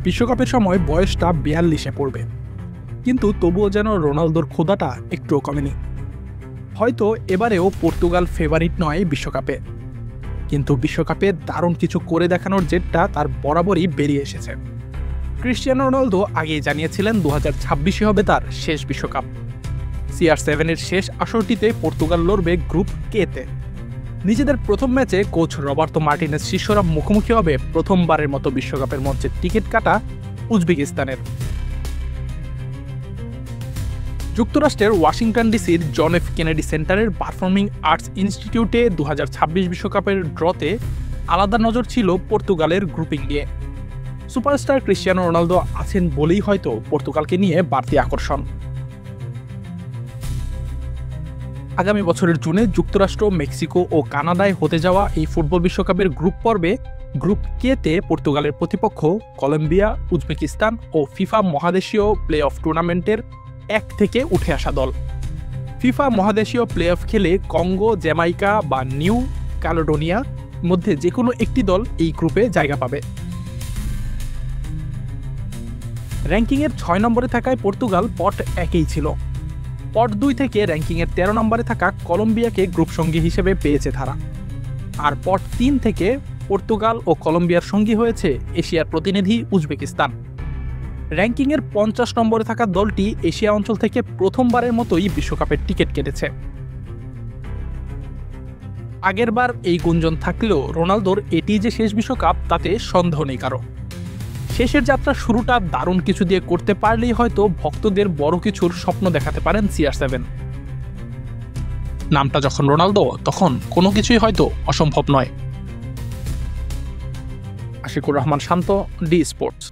বিশ্বকাপের সময় বয়সটা ৪২-এ পড়বে, কিন্তু তবুও যেন রোনালদোর ক্ষুধাটা একটুও কমেনি। হয়তো এবারেও পর্তুগাল ফেভারিট নয় বিশ্বকাপে, কিন্তু বিশ্বকাপে দারুণ কিছু করে দেখানোর জেদটা তার বরাবরই বেরিয়ে এসেছে। ক্রিস্টিয়ানো রোনালদো আগেই জানিয়েছিলেন ২০২৬ হবে তার শেষ বিশ্বকাপ। CR7-এর শেষ আসরটিতে পর্তুগাল লড়বে গ্রুপ কে-তে। নিজেদের প্রথম ম্যাচে কোচ রবার্তো মার্টিনেজ শিষ্যরা মুখোমুখি হবে প্রথমবারের মতো বিশ্বকাপের মঞ্চে টিকিট কাটা উজবেকিস্তানের। যুক্তরাষ্ট্রের ওয়াশিংটন ডিসির জন এফ কেনেডি সেন্টারের পারফর্মিং আর্টস ইনস্টিটিউটে ২০২৬ বিশ্বকাপের ড্রতে আলাদা নজর ছিল পর্তুগালের গ্রুপিং নিয়ে। সুপারস্টার ক্রিস্টিয়ানো রোনালদো আছেন বলেই হয়তো পর্তুগালকে নিয়ে বাড়তি আকর্ষণ। আগামী বছরের জুনে যুক্তরাষ্ট্র, মেক্সিকো ও কানাডায় হতে যাওয়া এই ফুটবল বিশ্বকাপের গ্রুপ পর্বে গ্রুপ কে-তে পর্তুগালের প্রতিপক্ষ কলম্বিয়া, উজবেকিস্তান ও ফিফা মহাদেশীয় প্লে অফ টুর্নামেন্টের ১ থেকে উঠে আসা দল। ফিফা মহাদেশীয় প্লে অফ খেলে কঙ্গো, জ্যামাইকা বা নিউ ক্যালেডোনিয়া মধ্যে যে কোনো একটি দল এই গ্রুপে জায়গা পাবে। র্যাঙ্কিংয়ের ৬ নম্বরে থাকায় পর্তুগাল পট ১-এই ছিল। পট ২ থেকে র্যাঙ্কিংয়ের ১৩ নম্বরে থাকা কলম্বিয়াকে গ্রুপ সঙ্গী হিসেবে পেয়েছে তারা। আর পট ৩ থেকে পর্তুগাল ও কলম্বিয়ার সঙ্গী হয়েছে এশিয়ার প্রতিনিধি উজবেকিস্তান। র্যাঙ্কিংয়ের ৫০ নম্বরে থাকা দলটি এশিয়া অঞ্চল থেকে প্রথমবারের মতোই বিশ্বকাপের টিকিট কেটেছে। আগেরবার এই গুঞ্জন থাকলেও রোনালদোর এটি যে শেষ বিশ্বকাপ তাতে সন্দেহ নেই কারো। শেষের যাত্রা শুরুটা দারুণ কিছু দিয়ে করতে পারলেই হয়তো ভক্তদের বড় কিছুর স্বপ্ন দেখাতে পারেন CR7। নামটা যখন রোনালদো, তখন কোনো কিছুই হয়তো অসম্ভব নয়। আশিকুর রহমান শান্ত, ডি স্পোর্টস।